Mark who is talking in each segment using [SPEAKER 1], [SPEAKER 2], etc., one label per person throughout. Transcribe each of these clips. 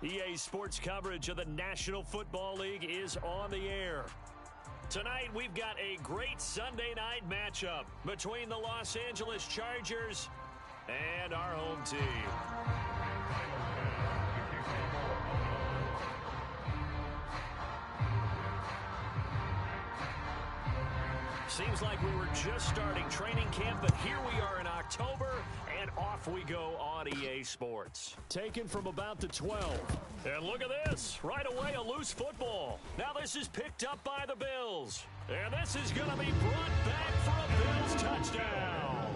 [SPEAKER 1] EA Sports coverage of the National Football League is on the air. Tonight, we've got a great Sunday night matchup between the Los Angeles Chargers and our home team. Seems like we were just starting training camp, but here we are in October, and off we go on EA Sports. Taken from about the 12. And look at this. Right away, a loose football. Now this is picked up by the Bills. And this is going to be brought back for a Bills touchdown.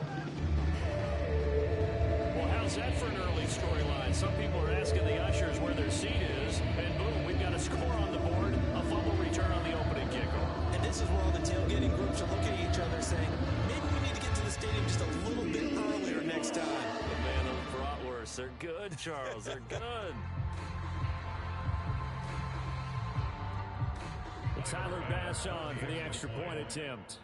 [SPEAKER 1] Well, how's that for an early storyline? Some people are asking the ushers where their seat is, and boom, we've got a score on the board, a fumble return on the opening kickoff.
[SPEAKER 2] And this is where all the tailgating groups are looking at each other saying, maybe we need to get to the stadium just a little bit earlier next time.
[SPEAKER 1] Man, those bratwursts, they're good, Charles. They're good. Tyler Bass on for the extra point attempt.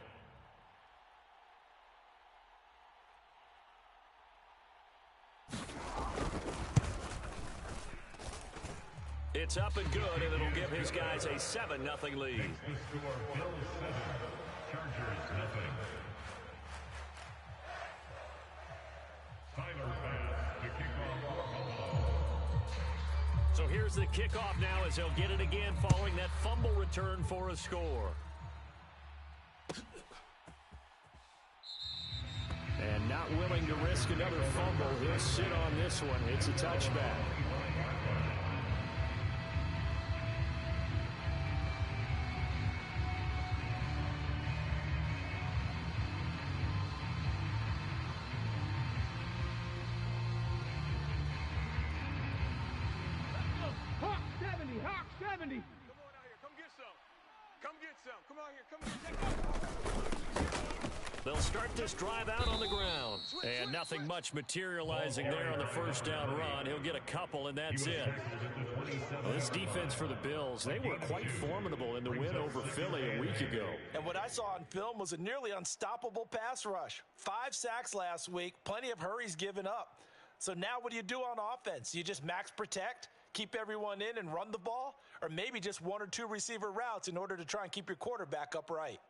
[SPEAKER 1] It's up and good, and it'll give his guys a 7-0 lead. So here's the kickoff now as he'll get it again following that fumble return for a score. And not willing to risk another fumble. He'll sit on this one. It's a touchback.
[SPEAKER 3] Hawk 70. Come on out here. Come get some. Come get some. Come out here. Come get.
[SPEAKER 1] They'll start this drive out on the ground. And nothing much materializing there on the first down run. He'll get a couple, and that's it. Well, this defense for the Bills, they were quite formidable in the win over Philly a week ago.
[SPEAKER 2] And what I saw on film was a nearly unstoppable pass rush. 5 sacks last week, plenty of hurries given up. So now what do you do on offense? You just max protect, keep everyone in and run the ball, or maybe just 1 or 2 receiver routes in order to try and keep your quarterback upright.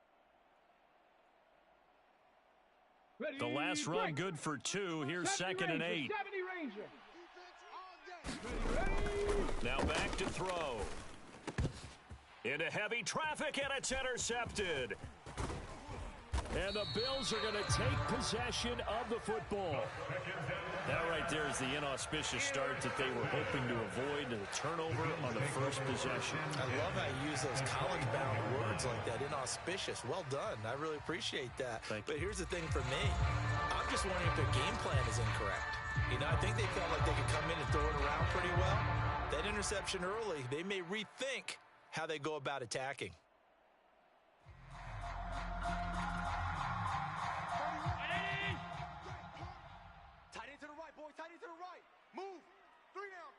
[SPEAKER 1] The last run good for 2. Here's 2nd and 8. Now back to throw. Into heavy traffic, and it's intercepted. And the Bills are going to take possession of the football. That right there is the inauspicious start that they were hoping to avoid, the turnover on the first possession.
[SPEAKER 2] I love how you use those college-bound words like that, inauspicious. Well done. I really appreciate that. But here's the thing for me. I'm just wondering if their game plan is incorrect. You know, I think they felt like they could come in and throw it around pretty well. That interception early, they may rethink how they go about attacking.
[SPEAKER 3] Tight end to the right. Move. 3 down.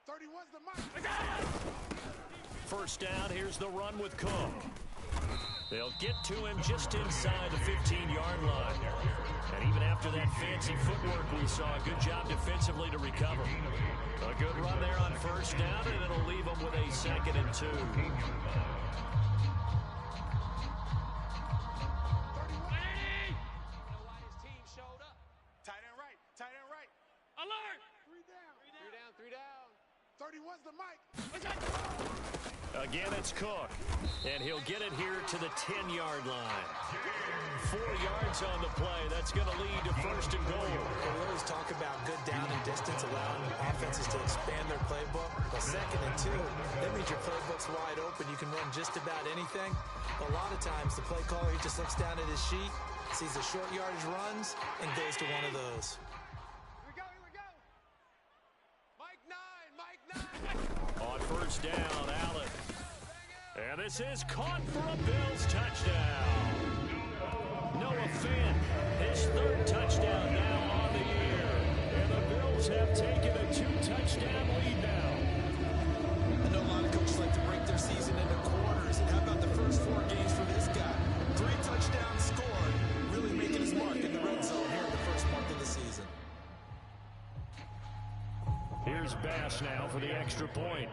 [SPEAKER 3] 31's the mark.
[SPEAKER 1] First down, here's the run with Cook. They'll get to him just inside the 15-yard line. And even after that fancy footwork we saw, a good job defensively to recover. A good run there on first down, and it'll leave them with a 2nd and 2.
[SPEAKER 3] Alert! 3 down. 31's the mic.
[SPEAKER 1] Again, it's Cook. And he'll get it here to the 10-yard line. 4 yards on the play. That's going to lead to 1st and goal.
[SPEAKER 2] We always talk about good down and distance, allowing offenses to expand their playbook. Well, 2nd and 2, that means your playbook's wide open. You can run just about anything. A lot of times, the play caller, he just looks down at his sheet, sees the short yardage runs, and goes to one of those.
[SPEAKER 1] On first down, Allen. And this is caught for a Bills touchdown. Noah Fant, his 3rd touchdown now on the year. And the Bills have taken a 2-touchdown lead now.
[SPEAKER 2] I know a lot of coaches like to break their season into quarters. And how about the first 4 games for this guy? 3 touchdowns scored, really making his mark in the red zone here in the first month of the season.
[SPEAKER 1] Here's Bass now for the extra point.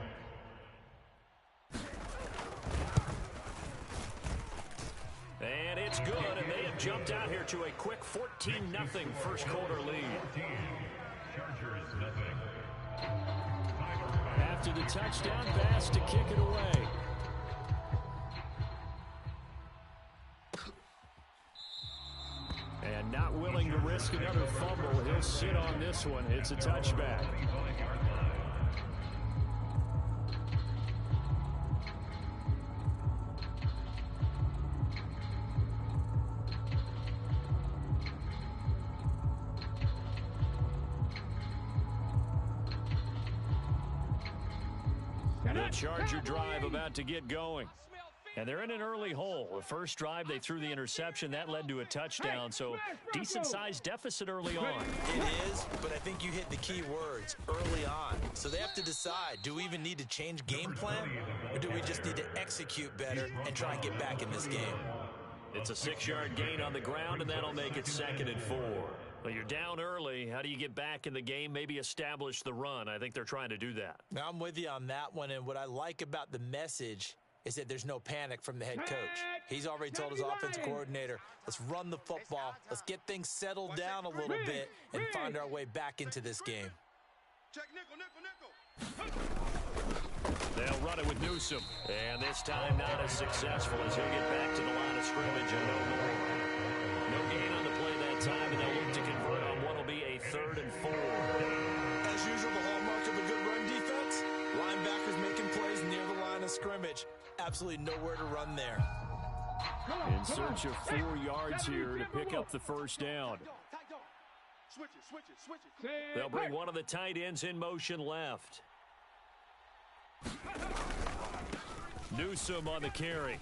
[SPEAKER 1] And it's good, and they have jumped out here to a quick 14-0 first quarter lead. After the touchdown, Bass to kick it away. And not willing to risk another fumble, he'll sit on this one. It's a touchback. The Charger drive about to get going. And they're in an early hole. The first drive, they threw the interception. That led to a touchdown, so decent-sized deficit early on.
[SPEAKER 2] It is, but I think you hit the key words, early on. So they have to decide, do we even need to change game plan, or do we just need to execute better and try and get back in this game?
[SPEAKER 1] It's a 6-yard gain on the ground, and that'll make it 2nd and 4. Well, you're down early. How do you get back in the game? Maybe establish the run. I think they're trying to do that.
[SPEAKER 2] Now, I'm with you on that one, and what I like about the message is that there's no panic from the head coach. He's already told his offensive coordinator, let's run the football, let's get things settled down a little bit and find our way back into this game.
[SPEAKER 3] Check nickel, nickel, nickel.
[SPEAKER 1] They'll run it with Newsome. And this time not as successful as he'll get back to the line of scrimmage and no more. No gain on the play that time, and they'll look to convert on what will be a 3rd and 4.
[SPEAKER 2] As usual, the hallmark of a good run defense, linebackers making plays near the line of scrimmage. Absolutely nowhere to run there.
[SPEAKER 1] In search of 4 yards here to pick up the first down.
[SPEAKER 3] Switch it, switch it, switch it.
[SPEAKER 1] They'll bring one of the tight ends in motion left. Newsome on the carry.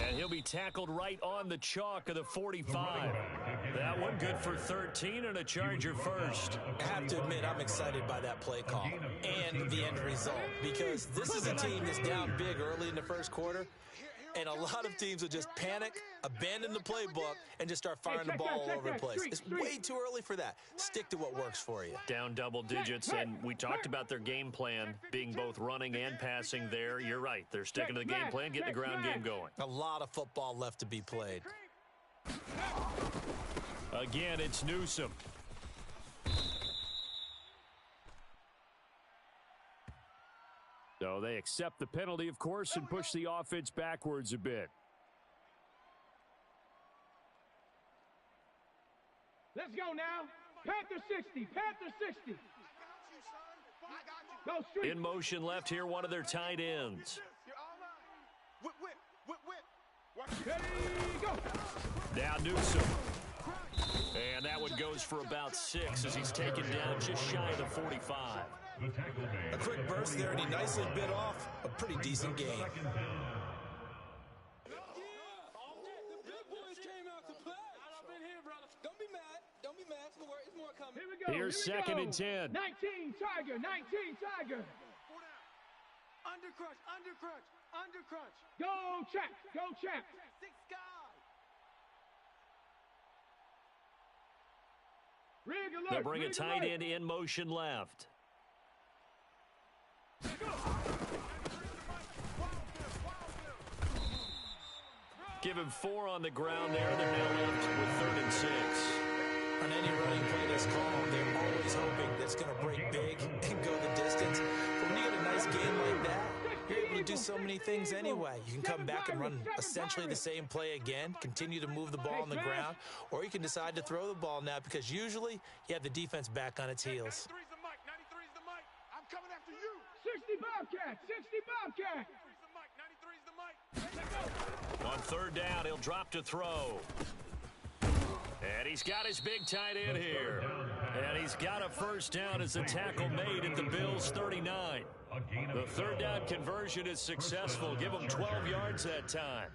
[SPEAKER 1] And he'll be tackled right on the chalk of the 45. That one good for 13 and a Charger first.
[SPEAKER 2] I have to admit, I'm excited by that play call and the end result, because this is a team that's down big early in the first quarter, and a lot of teams will just panic, abandon the playbook, and just start firing the ball all over the place. It's way too early for that. Stick to what works for you.
[SPEAKER 1] Down double digits, and we talked about their game plan being both running and passing there. You're right. They're sticking to the game plan, getting the ground game going.
[SPEAKER 2] A lot of football left to be played.
[SPEAKER 1] Again, it's Newsome. So they accept the penalty, of course, and push the offense backwards a bit.
[SPEAKER 3] Let's go now. Panther 60, Panther 60. Go straight.
[SPEAKER 1] In motion left here, one of their tight ends.
[SPEAKER 3] Whip, whip, whip, whip. Ready, go.
[SPEAKER 1] Now Newsome. And that one goes for about 6 as he's taken down just shy of the 45.
[SPEAKER 2] A quick burst there, and he nicely bit off a pretty decent gain.
[SPEAKER 1] Here's 2nd and 10.
[SPEAKER 3] 19 Tiger, 19 Tiger. Undercrunch, undercrunch, undercrunch. Go check, go check. 6 guys. Rig alert,
[SPEAKER 1] They'll bring a
[SPEAKER 3] rig
[SPEAKER 1] tight
[SPEAKER 3] alert.
[SPEAKER 1] end in motion left. Give him 4 on the ground there. They're now left with 3rd and 6.
[SPEAKER 2] On any running play that's called, they're always hoping that's going to break big and go the distance. But when you get a nice game like that, you're able to do so many things anyway. You can come back and run essentially the same play again, continue to move the ball on the ground, or you can decide to throw the ball now, because usually you have the defense back on its heels.
[SPEAKER 3] 93's the mic, 93's the mic. I'm coming after you. 60 Bobcat, 60 Bobcat. 93's the mic, 93's the mic.
[SPEAKER 1] On 3rd down, he'll drop to throw. And he's got his big tight end here. And he's got a first down as the tackle made at the Bills' 39. The 3rd down conversion is successful. Give them 12 yards that time.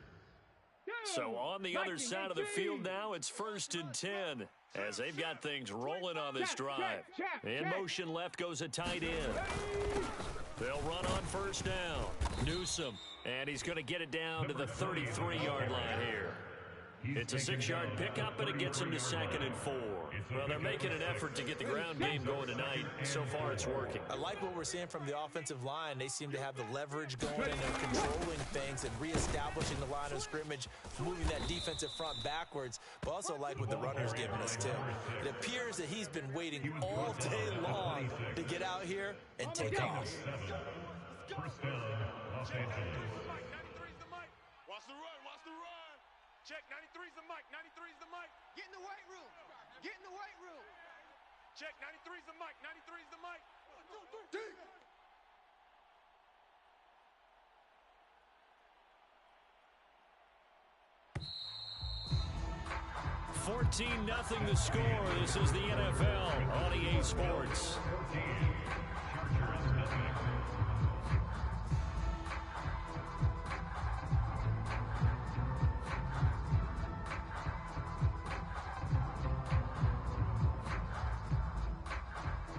[SPEAKER 1] So on the other side of the field now, it's 1st and 10 as they've got things rolling on this drive. In motion left goes a tight end. They'll run on 1st down. Newsome, and he's going to get it down to the 33-yard line here. It's a 6-yard pickup, and it gets him to 2nd and 4. Well, they're making an effort to get the ground game going tonight. So far, it's working.
[SPEAKER 2] I like what we're seeing from the offensive line. They seem to have the leverage going, and they're controlling things and reestablishing the line of scrimmage, moving that defensive front backwards, but also like what the runner's giving us, too. It appears that he's been waiting all day long to get out here and take off.
[SPEAKER 3] First down, Los Angeles. 93's the mic. Watch the run. Watch the run. Check. 93's the mic. 93's the mic.
[SPEAKER 4] Get in the weight room. Get in the weight room.
[SPEAKER 3] Check. 93's the mic. 93's the mic. 1, 2, 3.
[SPEAKER 1] 14-0 the score. This is the NFL on EA Sports.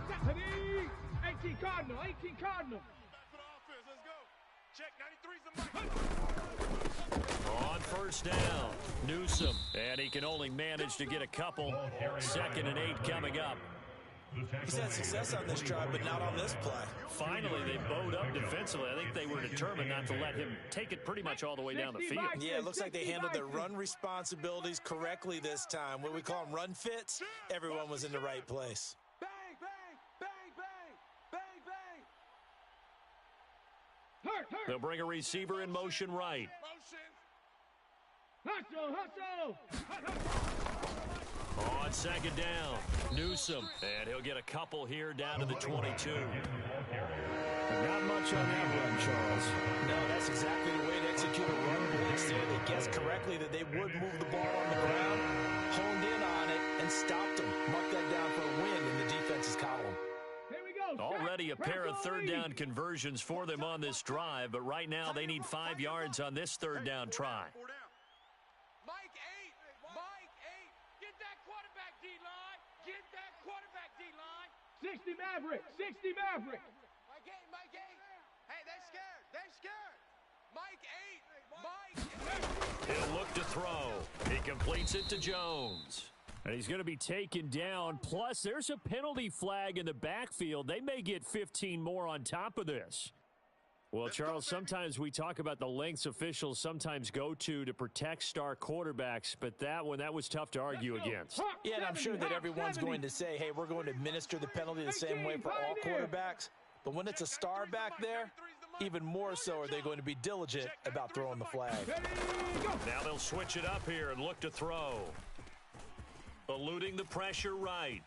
[SPEAKER 3] Stephanie! 18 Cardinal. 18 Cardinal. Back for the offense. Let's go. Check. 93's the mic.
[SPEAKER 1] On first down, Newsome, and he can only manage to get a couple. 2nd and 8 coming up.
[SPEAKER 2] He's had success on this drive, but not on this play.
[SPEAKER 1] Finally, they bowed up defensively. I think they were determined not to let him take it pretty much all the way down the field.
[SPEAKER 2] Yeah, it looks like they handled their run responsibilities correctly this time. What we call them run fits, everyone was in the right place.
[SPEAKER 4] Bang, bang, bang, bang, bang, bang.
[SPEAKER 3] Hurt.
[SPEAKER 1] They'll bring a receiver in motion right.
[SPEAKER 3] Hustle.
[SPEAKER 1] On 2nd down, Newsome, and he'll get a couple here down to the 22. Not much on that run, Charles.
[SPEAKER 2] No, that's exactly the way to execute a run blitz there. They guessed correctly that they would move the ball on the ground, honed in on it, and stopped them. Mark that down for a win in the defense's column.
[SPEAKER 3] Here we go.
[SPEAKER 1] Already a pair of 3rd down conversions for them on this drive, but right now they need 5 yards on this 3rd down try.
[SPEAKER 4] Mike 8. Mike 8. Get that quarterback D-line. Get that quarterback D-line.
[SPEAKER 3] 60 Maverick. 60 Maverick.
[SPEAKER 4] Mike 8. Mike 8. Hey, they're scared. They're scared. Mike 8. Mike 8.
[SPEAKER 1] He'll look to throw. He completes it to Jones. And he's going to be taken down. Plus, there's a penalty flag in the backfield. They may get 15 more on top of this. Well, Charles, sometimes we talk about the lengths officials sometimes go to protect star quarterbacks, but that was tough to argue against.
[SPEAKER 2] Yeah, and I'm sure that everyone's going to say, hey, we're going to administer the penalty the same way for all quarterbacks. But when it's a star back there, even more so are they going to be diligent about throwing the flag.
[SPEAKER 1] Now they'll switch it up here and look to throw. Eluding the pressure right.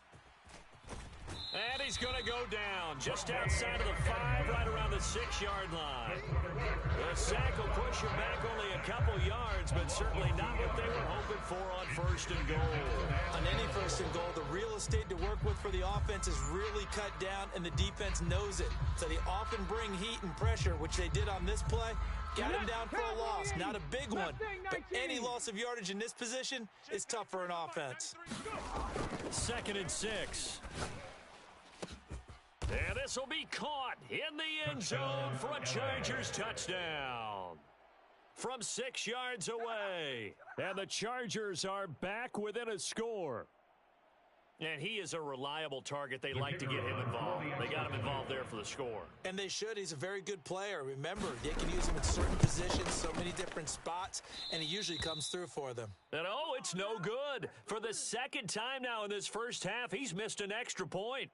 [SPEAKER 1] And he's going to go down just outside of the 5, right around the 6-yard line. The sack will push him back only a couple yards, but certainly not what they were hoping for on 1st and goal.
[SPEAKER 2] On any 1st and goal, the real estate to work with for the offense is really cut down, and the defense knows it. So they often bring heat and pressure, which they did on this play. Got him down for a loss. Not a big one, but any loss of yardage in this position is tough for an offense.
[SPEAKER 1] 2nd and 6. And this will be caught in the end zone for a Chargers touchdown. From 6 yards away. And the Chargers are back within a score. And he is a reliable target. They like to get him involved. They got him involved there for the score.
[SPEAKER 2] And they should. He's a very good player. Remember, they can use him in certain positions, so many different spots, and he usually comes through for them.
[SPEAKER 1] And oh, it's no good. For the 2nd time now in this first half, he's missed an extra point.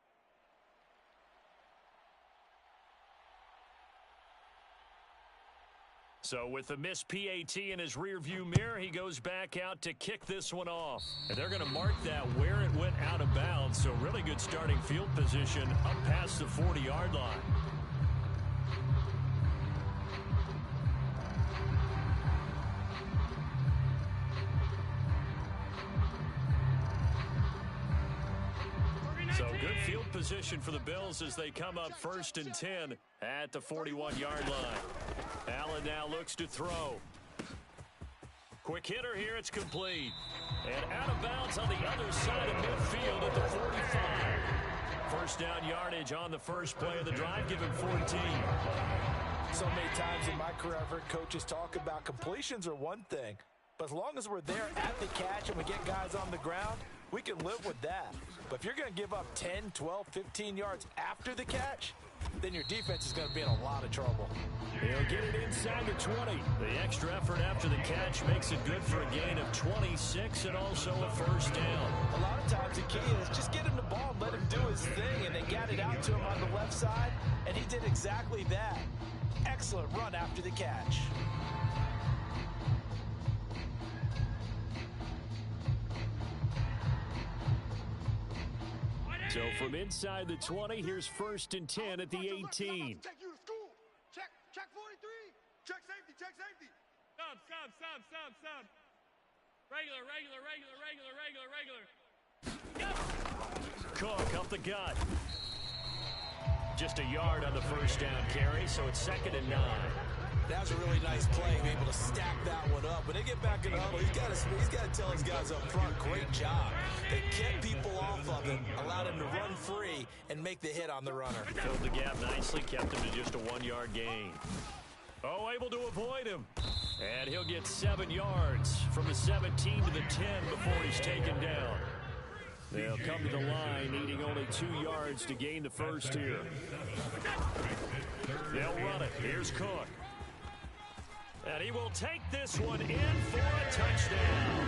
[SPEAKER 1] So with the missed PAT in his rearview mirror, he goes back out to kick this one off. And they're going to mark that where it went out of bounds. So really good starting field position up past the 40-yard line. So good field position for the Bills as they come up 1st and 10 at the 41-yard line. Allen now looks to throw. Quick hitter here, it's complete. And out of bounds on the other side of midfield at the 45. First down yardage on the first play of the drive, give him 14.
[SPEAKER 2] So many times in my career, I've heard coaches talk about completions are one thing, But as long as we're there at the catch and we get guys on the ground, we can live with that. But if you're going to give up 10, 12, 15 yards after the catch, then your defense is going to be in a lot of trouble.
[SPEAKER 1] He'll get it inside the 20. The extra effort after the catch makes it good for a gain of 26 and also a first down.
[SPEAKER 2] A lot of times the key is just get him the ball and let him do his thing, and they got it out to him on the left side, and he did exactly that. Excellent run after the catch.
[SPEAKER 1] So from inside the 20, here's 1st and 10 at the 18.
[SPEAKER 3] Take you to school. Check 43. Check safety.
[SPEAKER 4] Sub. Regular.
[SPEAKER 1] Cook up the gut. Just a yard on the first down carry, so it's 2nd and 9.
[SPEAKER 2] That was a really nice play, able to stack that one up. When they get back in the huddle, he's got to tell his guys up front, great job. They kept people off of him, allowed him to run free, and make the hit on the runner.
[SPEAKER 1] Filled the gap nicely, kept him to just a 1-yard gain. Oh, able to avoid him. And he'll get 7 yards from the 17 to the 10 before he's taken down. They'll come to the line, needing only 2 yards to gain the first here. They'll run it. Here's Cook. And he will take this one in for a touchdown.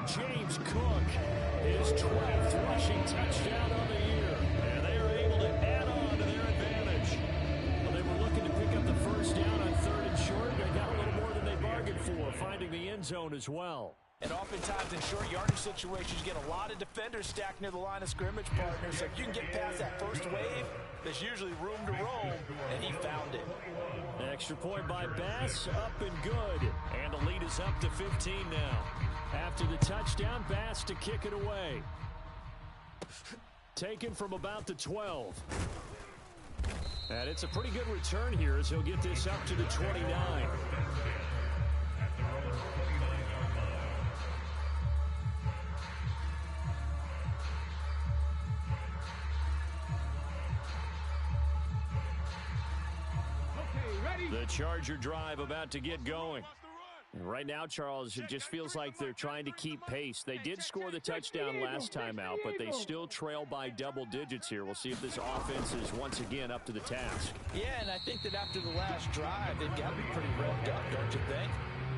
[SPEAKER 1] James Cook, his 12th rushing touchdown on the year. And they are able to add on to their advantage. Well, they were looking to pick up the first down on 3rd and short. They got a little more than they bargained for, finding the end zone as well.
[SPEAKER 2] And oftentimes in short yardage situations, you get a lot of defenders stacked near the line of scrimmage, partner. So if you can get past that first wave, there's usually room to roam, and he found it.
[SPEAKER 1] Extra point by Bass, up and good. And the lead is up to 15 now. After the touchdown, Bass to kick it away. Taken from about the 12. And it's a pretty good return here as he'll get this up to the 29. The Charger drive about to get going. Right now, Charles, it just feels like they're trying to keep pace. They did score the touchdown last time out, but they still trail by double digits here. We'll see if this offense is once again up to the task.
[SPEAKER 2] Yeah, and I think that after the last drive, they've got to be pretty revved up, don't you think?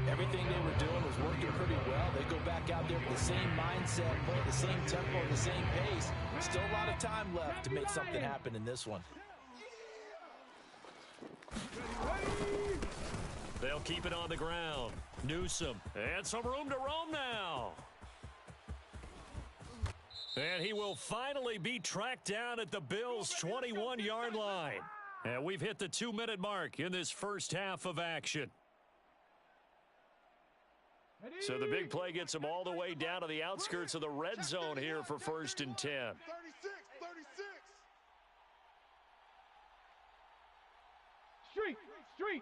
[SPEAKER 2] Everything they were doing was working pretty well. They go back out there with the same mindset, playing the same tempo, the same pace. Still a lot of time left to make something happen in this one.
[SPEAKER 1] They'll keep it on the ground. Newsome, and some room to roam now. And he will finally be tracked down at the Bills' 21-yard line. And we've hit the 2-minute mark in this first half of action. So the big play gets him all the way down to the outskirts of the red zone here for 1st and 10.
[SPEAKER 3] 36. Street. Hurry.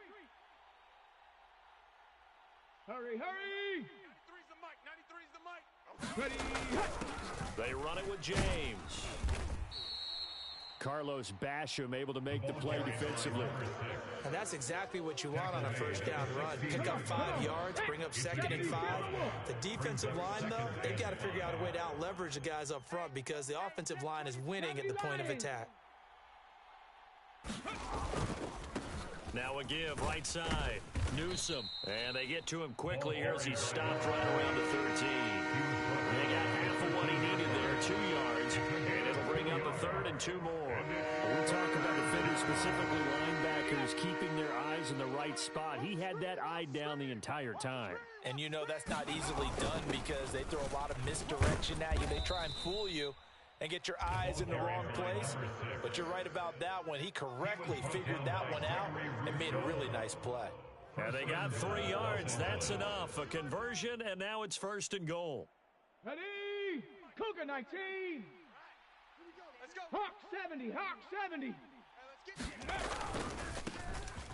[SPEAKER 3] 93's the mic. Ready.
[SPEAKER 1] They run it with James. Carlos Basham able to make the play defensively.
[SPEAKER 2] And that's exactly what you want on a first down run. Pick up 5 yards, bring up 2nd and 5. The defensive line, though, they've got to figure out a way to out-leverage the guys up front because the offensive line is winning at the point of attack.
[SPEAKER 1] Now a give, right side. Newsome. And they get to him quickly here as he stopped right around the 13. They got half of what he needed there, 2 yards. And it'll bring up a 3rd and 2 more. We talk about defenders, specifically linebackers, keeping their eyes in the right spot. He had that eye down the entire time.
[SPEAKER 2] And you know that's not easily done because they throw a lot of misdirection at you. They try and fool you and get your eyes in the wrong place. But you're right about that one. He correctly figured that one out and made a really nice play.
[SPEAKER 1] And they got 3 yards. That's enough. A conversion, and now it's 1st and goal.
[SPEAKER 3] Ready. Cougar 19.
[SPEAKER 4] Let's go.
[SPEAKER 3] Hawk 70.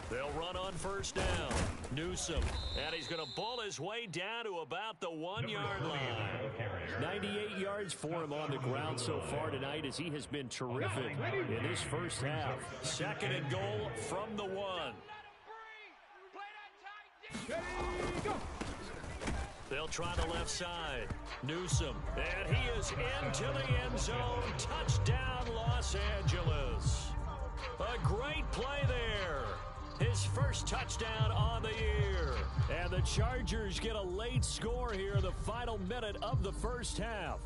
[SPEAKER 1] They'll run on 1st down. Newsome. And he's going to bull his way down to about the 1-yard line. 98 yards for him on the ground so far tonight as he has been terrific in his first half. 2nd and goal from the 1.
[SPEAKER 3] Ready, go.
[SPEAKER 1] They'll try the left side. Newsome. And he is into the end zone. Touchdown, Los Angeles. A great play there. His first touchdown on the year. And the Chargers get a late score here in the final minute of the first half.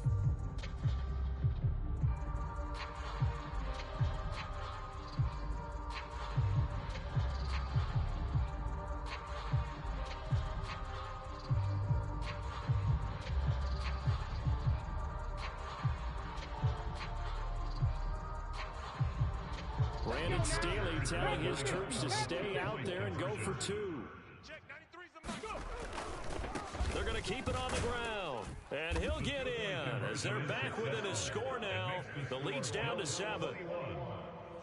[SPEAKER 1] Brandon Staley telling his troops to stay out there and go for two. They're going to keep it on the ground. And he'll get in as they're back within a score now. The lead's down to 7.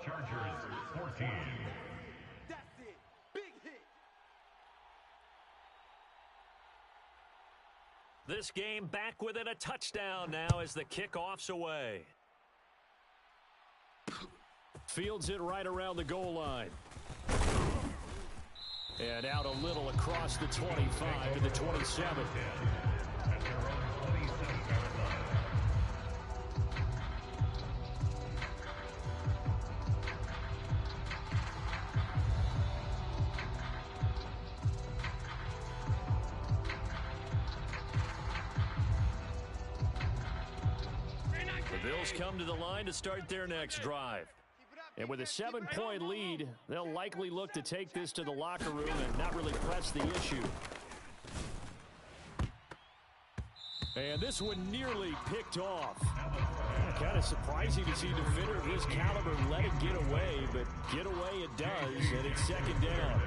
[SPEAKER 5] Chargers 14.
[SPEAKER 4] That's it. Big hit.
[SPEAKER 1] This game back within a touchdown now as the kickoff's away. Fields it right around the goal line. And out a little across the 25 to the 27. The Bills come to the line to start their next drive. And with a 7-point lead, they'll likely look to take this to the locker room and not really press the issue. And this one nearly picked off. Kind of surprising to see a defender of his caliber let it get away, but get away it does, and it's second down.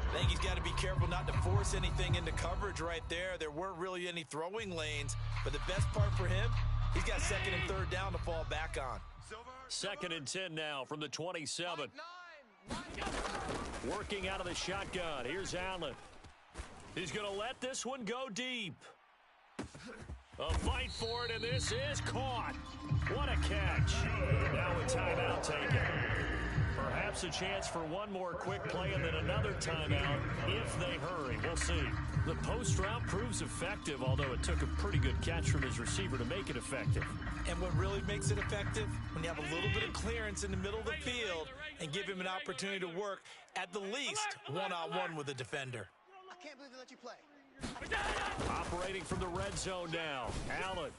[SPEAKER 2] I think he's got to be careful not to force anything into coverage right there. There weren't really any throwing lanes, but the best part for him, he's got second and third down to fall back on.
[SPEAKER 1] Second and 10 now from the 27. Working out of the shotgun. Here's Allen. He's going to let this one go deep. A fight for it, and this is caught. What a catch. Now a timeout taken. Perhaps a chance for one more quick play and then another timeout if they hurry. We'll see. The post route proves effective, although it took a pretty good catch from his receiver to make it effective.
[SPEAKER 2] And what really makes it effective, when you have a little bit of clearance in the middle of the field and give him an opportunity to work, at the least, one-on-one with the defender.
[SPEAKER 4] I can't believe they let you play.
[SPEAKER 1] Operating from the red zone now. Allen.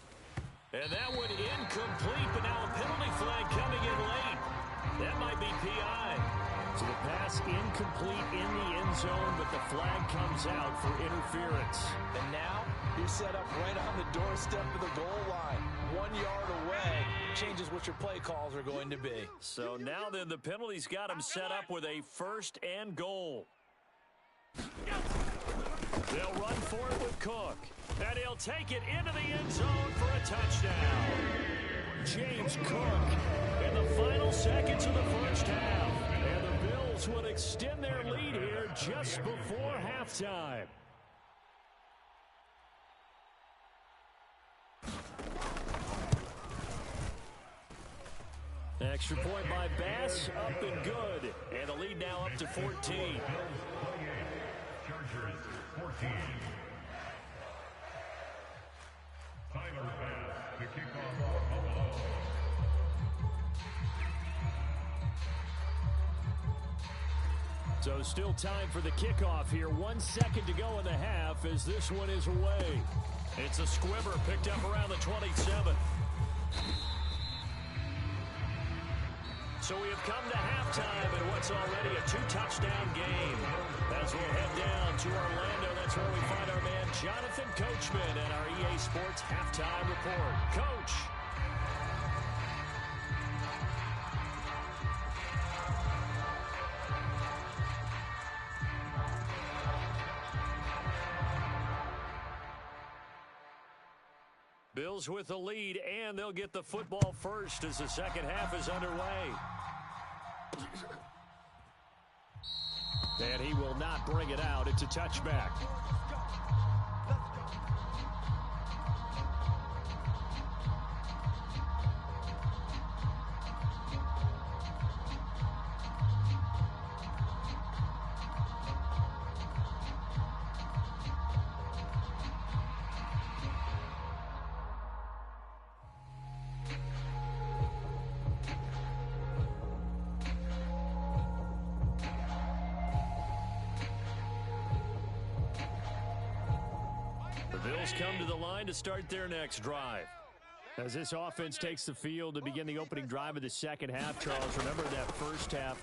[SPEAKER 1] And that one incomplete, but now a penalty flag coming in late. That might be PI. So the pass incomplete in the end zone, but the flag comes out for interference.
[SPEAKER 2] And now you're set up right on the doorstep of the goal line. 1 yard away changes what your play calls are going to be.
[SPEAKER 1] So now then the penalty's got him set up with a first and goal. They'll run for it with Cook. And he'll take it into the end zone for a touchdown. James Cook in the final seconds of the first half. And the Bills would extend their lead here just before halftime. Extra point by Bass, up and good. And the lead now up to 14.
[SPEAKER 5] Chargers 14. Tyler Bass to kick off for Buffalo.
[SPEAKER 1] So still time for the kickoff here. 1 second to go in the half as this one is away. It's a squibber picked up around the 27. So we have come to halftime in what's already a 2-touchdown game. As we'll head down to Orlando, that's where we find our man Jonathan Coachman and our EA Sports Halftime Report. Coach. Bills with the lead, and they'll get the football first as the second half is underway. And he will not bring it out. It's a touchback. Bills come to the line to start their next drive. As this offense takes the field to begin the opening drive of the second half, Charles, remember that first half,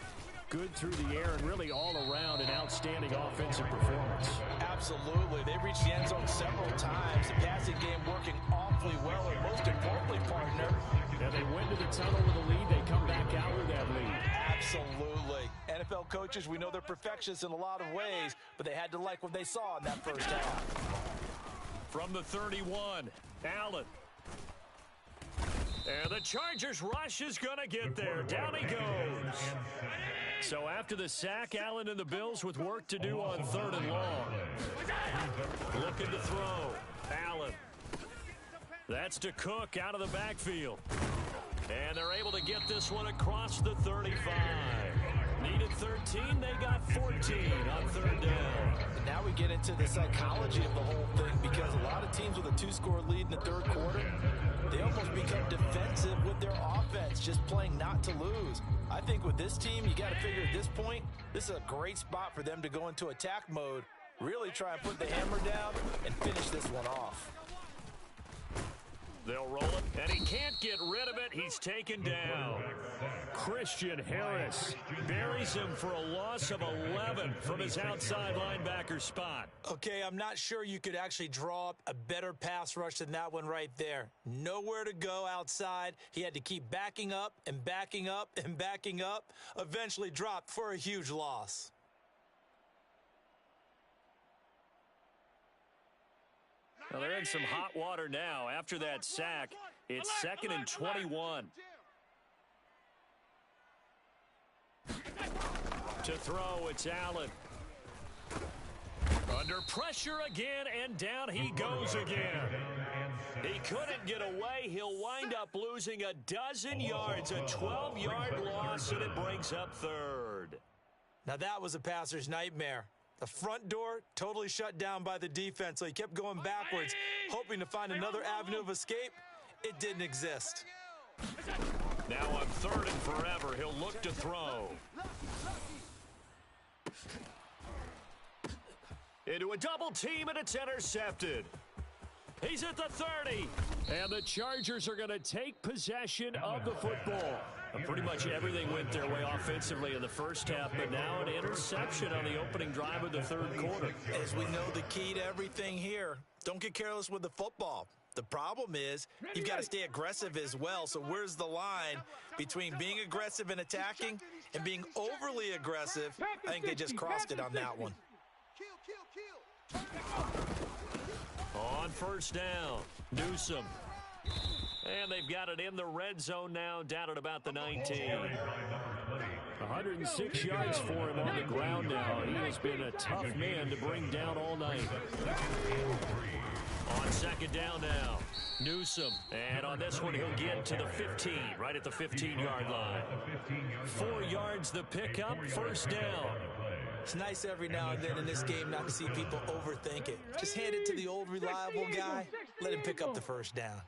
[SPEAKER 1] good through the air and really all around an outstanding offensive performance.
[SPEAKER 2] Absolutely. They reached the end zone several times. The passing game working awfully well, and most importantly, partner.
[SPEAKER 1] Yeah, they went to the tunnel with a lead. They come back out with that lead.
[SPEAKER 2] Absolutely. NFL coaches, we know they're perfectionists in a lot of ways, but they had to like what they saw in that first half.
[SPEAKER 1] From the 31, Allen. And the Chargers rush is going to get there. Down he goes. So after the sack, Allen and the Bills with work to do on 3rd and long. Looking to throw. Allen. That's to Cook out of the backfield. And they're able to get this one across the 35. Needed 13, they got 14 on 3rd down.
[SPEAKER 2] And now we get into the psychology of the whole thing, because a lot of teams with a 2-score lead in the third quarter, they almost become defensive with their offense, just playing not to lose. I think with this team, you got to figure at this point, this is a great spot for them to go into attack mode, really try and put the hammer down and finish this one off.
[SPEAKER 1] They'll roll it, and he can't get rid of it. He's taken down. Christian Harris buries him for a loss of 11 from his outside linebacker spot.
[SPEAKER 2] Okay, I'm not sure you could actually draw up a better pass rush than that one right there. Nowhere to go outside. He had to keep backing up and backing up and backing up. Eventually dropped for a huge loss.
[SPEAKER 1] Well, they're in some hot water now. After that sack, it's 2nd and 21. To throw, it's Allen. Under pressure again, and down he goes again. He couldn't get away. He'll wind up losing a dozen yards, a 12-yard loss, and it brings up 3rd.
[SPEAKER 2] Now that was a passer's nightmare. The front door totally shut down by the defense, so he kept going backwards, hoping to find another avenue of escape. It didn't exist.
[SPEAKER 1] Now on 3rd and forever, he'll look to throw. Into a double team, and it's intercepted. He's at the 30, and the Chargers are going to take possession of the football. Pretty much everything went their way offensively in the first half, but now an interception on the opening drive of the 3rd quarter.
[SPEAKER 2] As we know, the key to everything here, don't get careless with the football. The problem is you've got to stay aggressive as well. So where's the line between being aggressive and attacking and being overly aggressive? I think they just crossed it on that one.
[SPEAKER 1] On 1st down, Newsome. And they've got it in the red zone now, down at about the 19. 106 yards for him on the ground now. He has been a tough man to bring down all night. On 2nd down now, Newsome. And on this one, he'll get to the 15, right at the 15-yard line. 4 yards the pickup, 1st down.
[SPEAKER 2] It's nice every now and then in this game not to see people overthink it. Just hand it to the old reliable guy. Let him pick up the 1st down.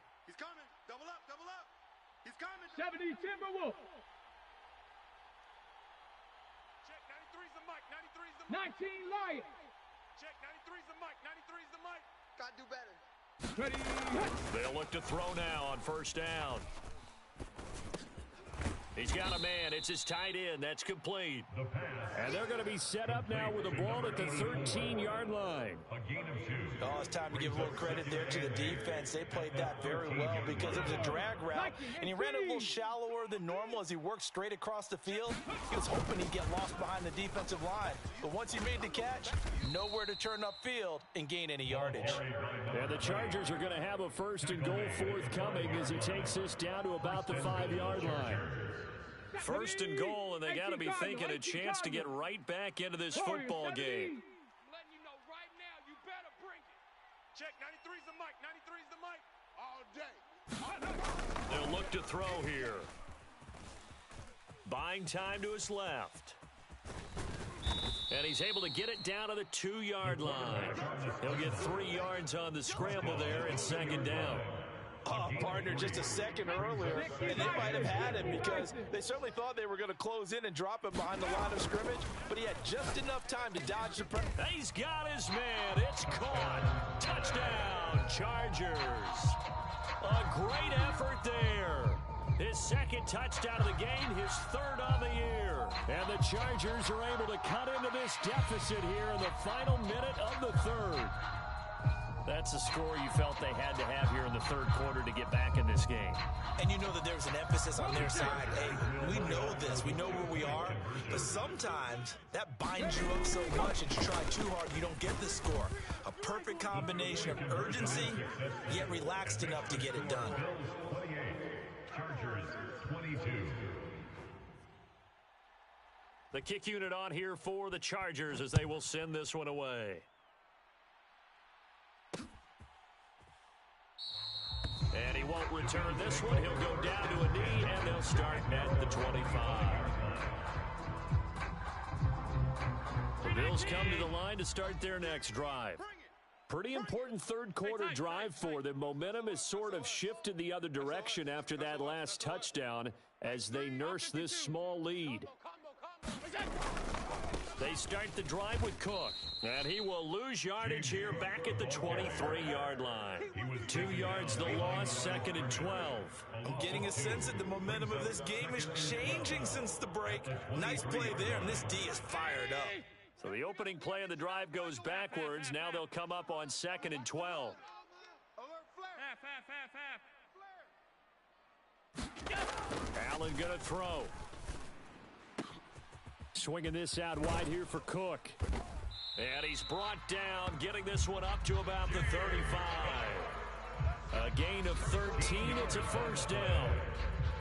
[SPEAKER 3] 70 Timberwolf.
[SPEAKER 4] Check, 93's the mic, 93's the
[SPEAKER 3] 19
[SPEAKER 4] mic.
[SPEAKER 3] Lion.
[SPEAKER 4] Check, 93's the mic, 93's the mic.
[SPEAKER 6] Gotta do better.
[SPEAKER 3] Ready.
[SPEAKER 1] They'll look to throw now on 1st down. He's got a man. It's his tight end. That's complete. And they're going to be set up now with the ball at the 13-yard line.
[SPEAKER 2] Oh, it's time to give a little credit there to the defense. They played that very well because it was a drag route, and he ran it a little shallower than normal as he worked straight across the field. He was hoping he'd get lost behind the defensive line. But once he made the catch, nowhere to turn upfield and gain any yardage.
[SPEAKER 1] And the Chargers are going to have a 1st and goal forthcoming as he takes this down to about the 5-yard line. 1st and goal, and they got to be thinking a chance to get right back into this football game.
[SPEAKER 4] I'm letting you know right now, you better bring it. Check, 93's the mic, 93's the mic. All day.
[SPEAKER 1] They'll look to throw here. Buying time to his left. And he's able to get it down to the 2-yard line. He'll get 3 yards on the scramble there at 2nd down.
[SPEAKER 2] partner just a second earlier, and they might have had him because they certainly thought they were going to close in and drop him behind the line of scrimmage, but he had just enough time to dodge the pressure.
[SPEAKER 1] He's got his man. It's caught. Touchdown, Chargers. A great effort there. His second touchdown of the game, his third on the year. And the Chargers are able to cut into this deficit here in the final minute of the third. That's a score you felt they had to have here in the third quarter to get back in this game.
[SPEAKER 2] And you know that there's an emphasis on their side. Hey, we know this. We know where we are. But sometimes that binds you up so much that you try too hard, you don't get the score. A perfect combination of urgency, yet relaxed enough to get it done.
[SPEAKER 5] Bills 28, Chargers 22.
[SPEAKER 1] The kick unit on here for the Chargers as they will send this one away. And he won't return this one. He'll go down to a knee, and they'll start at the 25. The Bills come to the line to start their next drive. Pretty important third quarter drive for them. Momentum has sort of shifted the other direction after that last touchdown as they nurse this small lead. They start the drive with Cook, and he will lose yardage here back at the 23-yard line. 2 yards the loss, second and 12.
[SPEAKER 2] I'm getting a sense that the momentum of this game is changing since the break. Nice play there, and this D is fired up.
[SPEAKER 1] So the opening play of the drive goes backwards. Now they'll come up on second and 12. Allen going to throw. Swinging this out wide here for Cook. And he's brought down, getting this one up to about the 35. A gain of 13. It's a first down.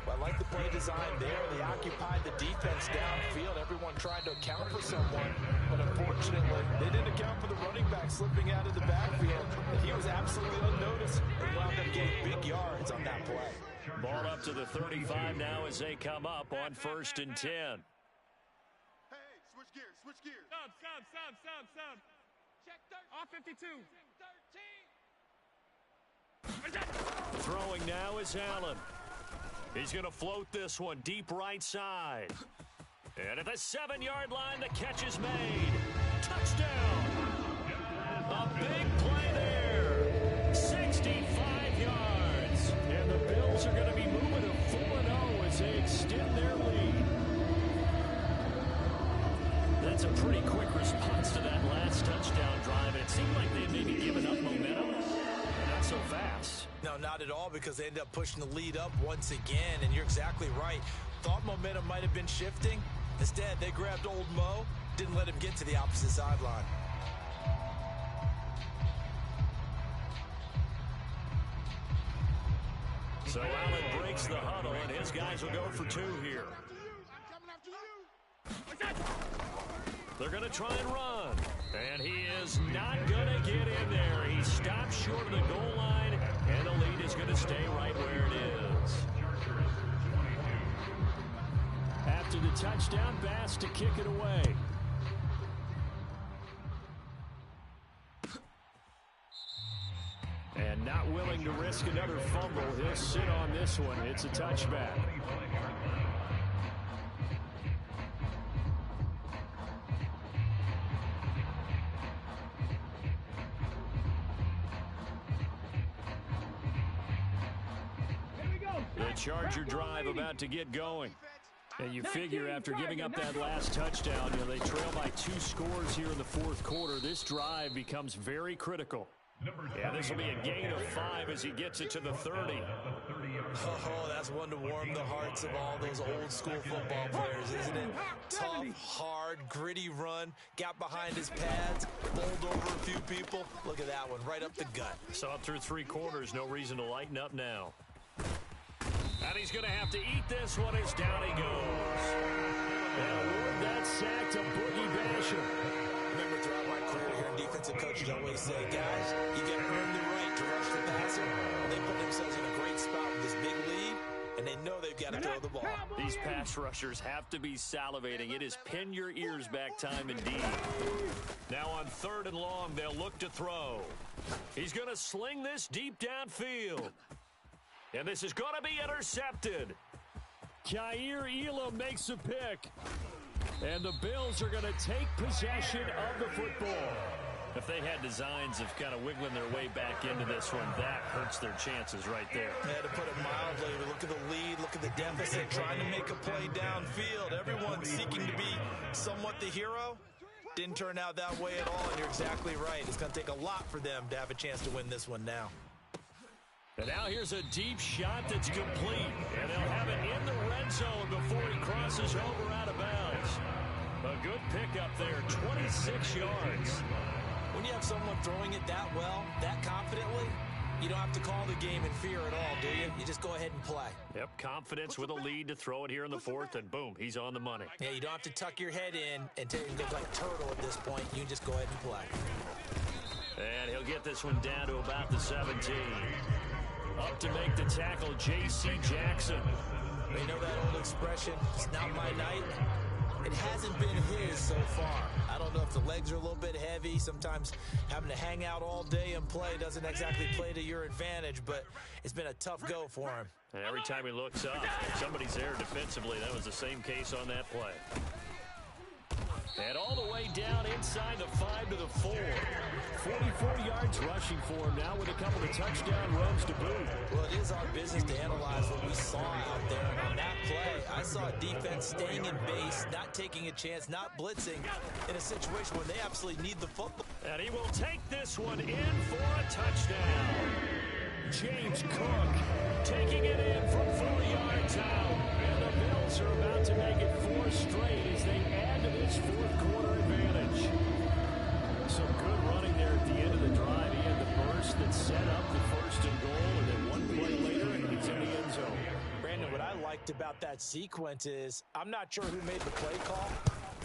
[SPEAKER 2] Well, I like the play design there. They occupied the defense downfield. Everyone tried to account for someone, but unfortunately, they didn't account for the running back slipping out of the backfield. And he was absolutely unnoticed. They wound up getting big yards on that play.
[SPEAKER 1] Ball up to the 35 now as they come up on first and 10.
[SPEAKER 3] Switch gears, switch gears.
[SPEAKER 4] Sub. Check 13. Off 52. 13.
[SPEAKER 1] Throwing now is Allen. He's going to float this one deep right side. And at the 7-yard line, the catch is made. Touchdown. A big play there. 65 yards. And the Bills are going to be moving to 4-0 as they extend their lead. That's a pretty quick response to that last touchdown drive. It seemed like they'd maybe given up momentum. Not so fast.
[SPEAKER 2] No, not at all, because they ended up pushing the lead up once again, and you're exactly right. Thought momentum might have been shifting. Instead, they grabbed old Mo, didn't let him get to the opposite sideline.
[SPEAKER 1] So Allen breaks the huddle, and his guys will go for 2 here. They're going to try and run. And he is not going to get in there. He stops short of the goal line, and the lead is going to stay right where it is. After the touchdown, Bass to kick it away. And not willing to risk another fumble, he'll sit on this one. It's a touchback. The Charger drive about to get going. And you figure after giving up that last touchdown, they trail by 2 scores here in the fourth quarter. This drive becomes very critical. Yeah, this will be a gain of 5 as he gets it to the 30.
[SPEAKER 2] Oh, that's one to warm the hearts of all those old school football players, isn't it? Tough, hard, gritty run, got behind his pads, bowled over a few people. Look at that one, right up the gut.
[SPEAKER 1] Saw it through 3 quarters, no reason to lighten up now. And he's going to have to eat this one as down he goes. And award that sack to Boogie Basham.
[SPEAKER 2] Remember, throughout my career here in defensive coaches, I always say, guys, you got to earn the right to rush the passer. And they put themselves in a great spot with this big lead, and they know they've got to throw the ball.
[SPEAKER 1] These pass rushers have to be salivating. It is pin your ears back time indeed. Now on 3rd and long, they'll look to throw. He's going to sling this deep downfield. And this is going to be intercepted. Kaiir Elam makes a pick. And the Bills are going to take possession of the football. If they had designs of kind of wiggling their way back into this one, that hurts their chances right there.
[SPEAKER 2] Yeah, to put it mildly, look at the lead, look at the deficit, trying to make a play downfield. Everyone seeking to be somewhat the hero. Didn't turn out that way at all, and you're exactly right. It's going to take a lot for them to have a chance to win this one now.
[SPEAKER 1] And now here's a deep shot that's complete. And they'll have it in the red zone before he crosses over out of bounds. A good pickup there, 26 yards.
[SPEAKER 2] When you have someone throwing it that well, that confidently, you don't have to call the game in fear at all, do you? You just go ahead and play.
[SPEAKER 1] Yep, confidence with a lead to throw it here in the fourth, and boom, he's on the money.
[SPEAKER 2] Yeah, you don't have to tuck your head in and look like a turtle at this point. You just go ahead and play.
[SPEAKER 1] And he'll get this one down to about the 17. Up to make the tackle, J.C. Jackson.
[SPEAKER 2] You know that old expression, it's not my night? It hasn't been his so far. I don't know if the legs are a little bit heavy. Sometimes having to hang out all day and play doesn't exactly play to your advantage, but it's been a tough go for him.
[SPEAKER 1] And every time he looks up, somebody's there defensively. That was the same case on that play. And all the way down inside the 5 to the 4. 44 yards rushing for him now with a couple of touchdown runs to boot.
[SPEAKER 2] Well, it is our business to analyze what we saw out there. And on that play, I saw a defense staying in base, not taking a chance, not blitzing in a situation where they absolutely need the football.
[SPEAKER 1] And he will take this one in for a touchdown. James Cook taking it in from 4 yards out. And the Bills are about to make it 4 straight as they add to this fourth quarter advantage. Some good running there at the end of the drive. He had the burst that set up the first and goal, and then one play later, and he's in the end zone.
[SPEAKER 2] Brandon, what I liked about that sequence is I'm not sure who made the play call,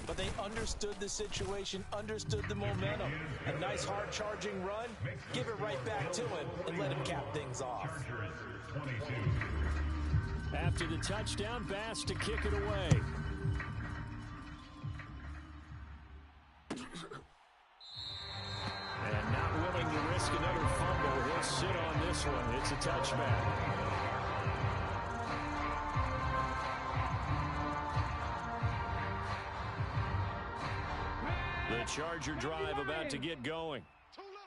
[SPEAKER 2] but they understood the situation, understood the momentum. A nice hard-charging run, give it right back to him, and let him cap things off.
[SPEAKER 1] After the touchdown, Bass to kick it away. And not willing to risk another fumble. He'll sit on this one. It's a touchback. The Charger drive about to get going.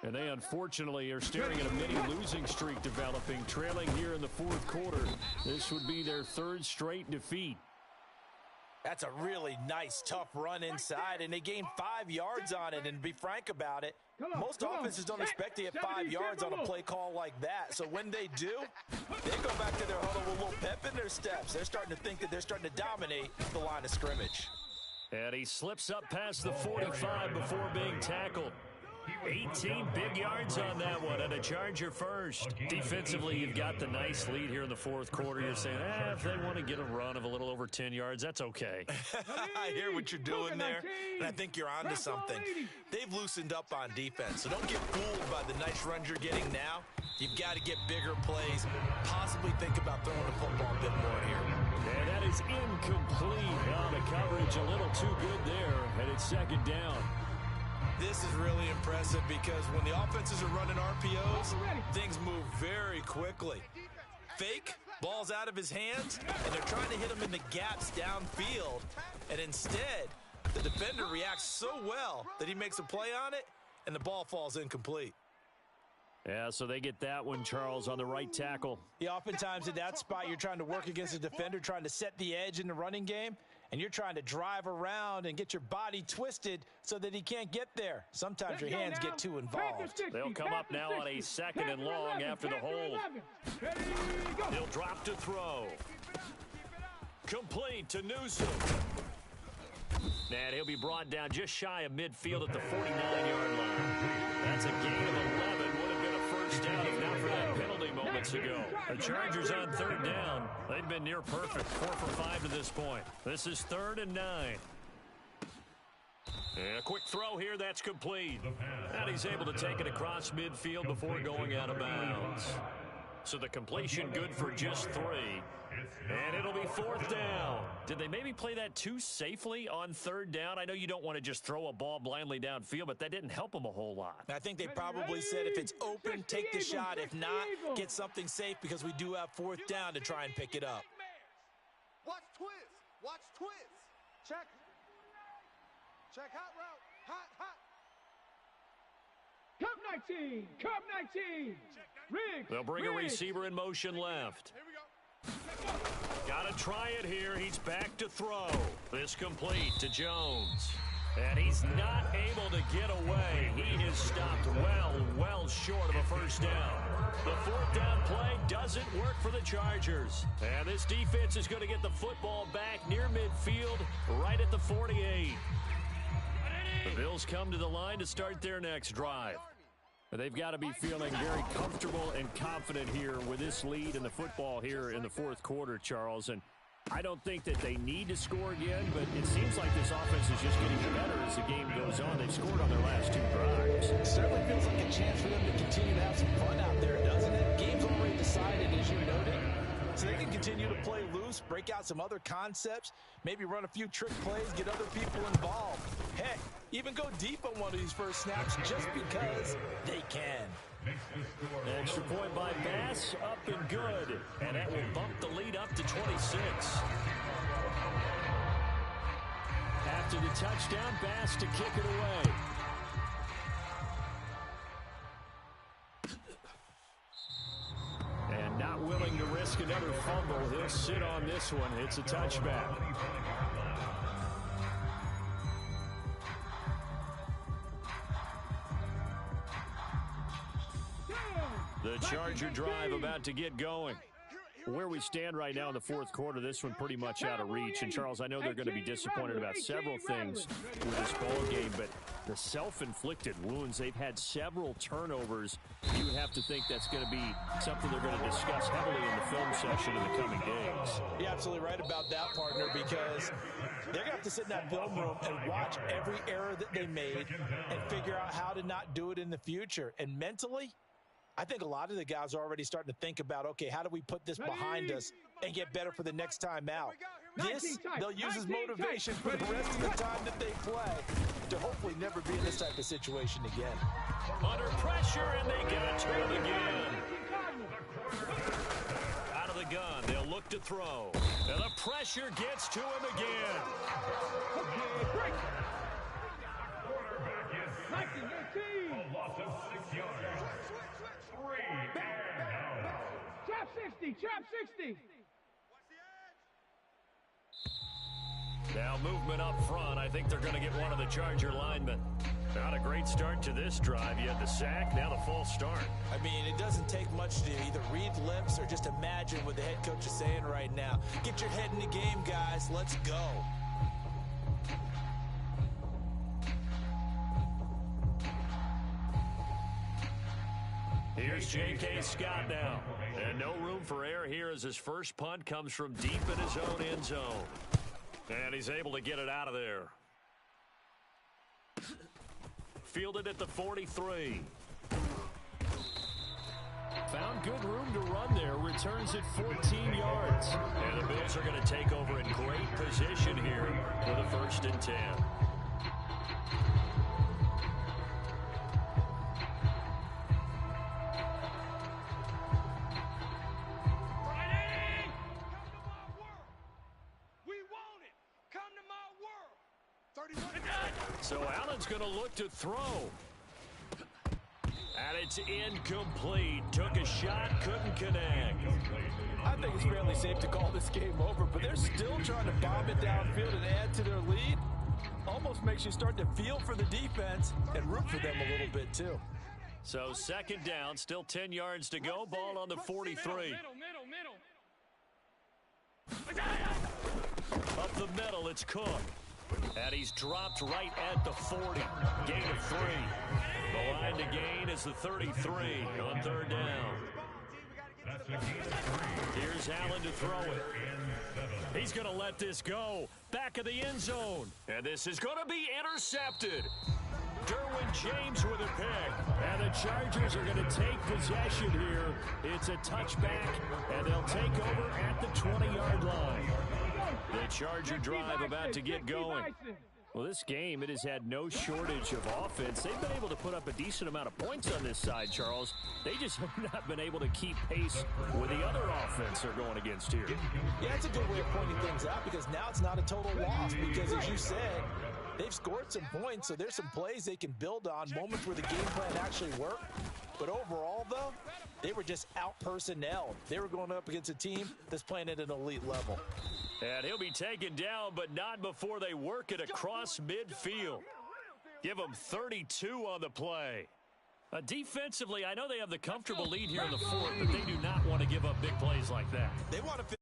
[SPEAKER 1] And they unfortunately are staring at a mini losing streak developing, trailing here in the fourth quarter. This would be their 3rd straight defeat.
[SPEAKER 2] That's a really nice, tough run inside, and they gained 5 yards on it. And to be frank about it, most offenses don't expect to get 5 yards on a play call like that. So when they do, they go back to their huddle with a little pep in their steps. They're starting to think that they're starting to dominate the line of scrimmage.
[SPEAKER 1] And he slips up past the 45 before being tackled. 18 big yards on that one, and a Charger first. Defensively, you've got the nice lead here in the fourth quarter. You're saying, if they want to get a run of a little over 10 yards, that's okay.
[SPEAKER 2] I hear what you're doing there, and I think you're onto something. They've loosened up on defense, so don't get fooled by the nice runs you're getting now. You've got to get bigger plays, possibly think about throwing the football a bit more here.
[SPEAKER 1] And that is incomplete. The coverage a little too good there, and it's second down.
[SPEAKER 2] This is really impressive because when the offenses are running RPOs, things move very quickly. Fake, ball's out of his hands, and they're trying to hit him in the gaps downfield. And instead, the defender reacts so well that he makes a play on it, and the ball falls incomplete.
[SPEAKER 1] Yeah, so they get that one, Charles, on the right tackle.
[SPEAKER 2] Yeah, oftentimes in that spot, you're trying to work against a defender, trying to set the edge in the running game, and you're trying to drive around and get your body twisted so that he can't get there. Sometimes your hands get too involved.
[SPEAKER 1] They'll come up now on a 2nd and long after the hold. He'll drop to throw. Complete to Newsom. And he'll be brought down just shy of midfield at the 49-yard line. That's a gain of 11. Would have been a first down if not for that penalty moments ago. The Chargers on 3rd down. They've been near perfect, 4 for 5 to this point. This is 3rd and 9. And a quick throw here, that's complete. And he's able to take it across midfield before going out of bounds. So the completion good for just 3. And it'll be 4th down. Did they maybe play that too safely on 3rd down? I know you don't want to just throw a ball blindly downfield, but that didn't help them a whole lot.
[SPEAKER 2] I think they probably said if it's open, take the shot. If not, get something safe because we do have 4th down to try and pick it up.
[SPEAKER 4] Watch twist. Watch twist. Check. Check hot route. Hot, hot.
[SPEAKER 3] Cup 19. Cup 19. Riggs.
[SPEAKER 1] They'll bring a receiver in motion left.
[SPEAKER 4] Here we go.
[SPEAKER 1] Got to try it here. He's back to throw. This complete to Jones. And he's not able to get away. He is stopped well short of a 1st down. The 4th down play doesn't work for the Chargers. And this defense is going to get the football back near midfield, right at the 48. The Bills come to the line to start their next drive. They've got to be feeling very comfortable and confident here with this lead in the football here in the 4th quarter, Charles. And I don't think that they need to score again, but it seems like this offense is just getting better as the game goes on. They've scored on their last 2 drives.
[SPEAKER 2] It certainly feels like a chance for them to continue to have some fun out there, doesn't it? Game's already decided, as you noted. So they can continue to play loose, break out some other concepts, maybe run a few trick plays, get other people involved. Heck, even go deep on one of these first snaps just because they can.
[SPEAKER 1] Extra point by Bass, up and good. And that will bump the lead up to 26. After the touchdown, Bass to kick it away. And not willing to risk another fumble. He'll sit on this one. It's a touchback. The Charger drive about to get going. Where we stand right now in the 4th quarter, this one pretty much out of reach. And, Charles, I know they're going to be disappointed about several things with this ball game, but the self-inflicted wounds, they've had several turnovers. You would have to think that's going to be something they're going to discuss heavily in the film session in the coming days.
[SPEAKER 2] You're absolutely right about that, partner, because they're going to have to sit in that film room and watch every error that they made and figure out how to not do it in the future. And mentally, I think a lot of the guys are already starting to think about, okay, how do we put this behind us and get better for the next time out? This, they'll use as motivation for the rest of the time that they play to hopefully never be in this type of situation again.
[SPEAKER 1] Under pressure, and they get a turn again. Out of the gun, they'll look to throw. And the pressure gets to him again.
[SPEAKER 5] A loss of 6 yards. 3 and out.
[SPEAKER 3] Trap 60. Trap 60.
[SPEAKER 1] Now movement up front. I think they're going to get one of the Charger linemen. Not a great start to this drive. You had the sack, now the false start.
[SPEAKER 2] I mean, it doesn't take much to either read lips or just imagine what the head coach is saying right now. Get your head in the game, guys. Let's go.
[SPEAKER 1] Here's J.K. Scott now. And no room for error here as his first punt comes from deep in his own end zone. And he's able to get it out of there. Fielded at the 43. Found good room to run there. Returns at 14 yards. And the Bills are going to take over in great position here with a 1st and 10. So Allen's going to look to throw. And it's incomplete. Took a shot, couldn't connect.
[SPEAKER 2] I think it's fairly safe to call this game over, but they're still trying to bomb it downfield and add to their lead. Almost makes you start to feel for the defense and root for them a little bit, too.
[SPEAKER 1] So 2nd down, still 10 yards to go. Ball on the 43. Up the middle, it's Cook. And he's dropped right at the 40. Gain of 3. The line to gain is the 33 on 3rd down. Here's Allen to throw it. He's going to let this go. Back of the end zone. And this is going to be intercepted. Derwin James with a pick. And the Chargers are going to take possession here. It's a touchback, and they'll take over at the 20-yard line. The Charger drive about to get going. Well, this game, it has had no shortage of offense. They've been able to put up a decent amount of points on this side, Charles. They just have not been able to keep pace with the other offense they're going against here.
[SPEAKER 2] Yeah, it's a good way of pointing things out because now it's not a total loss because, as you said, they've scored some points, so there's some plays they can build on, moments where the game plan actually worked. But overall, though, they were just out-personnelled. They were going up against a team that's playing at an elite level.
[SPEAKER 1] And he'll be taken down, but not before they work it across midfield. Give them 32 on the play. Defensively, I know they have the comfortable lead here in the fourth, but they do not want to give up big plays like that.
[SPEAKER 2] They want to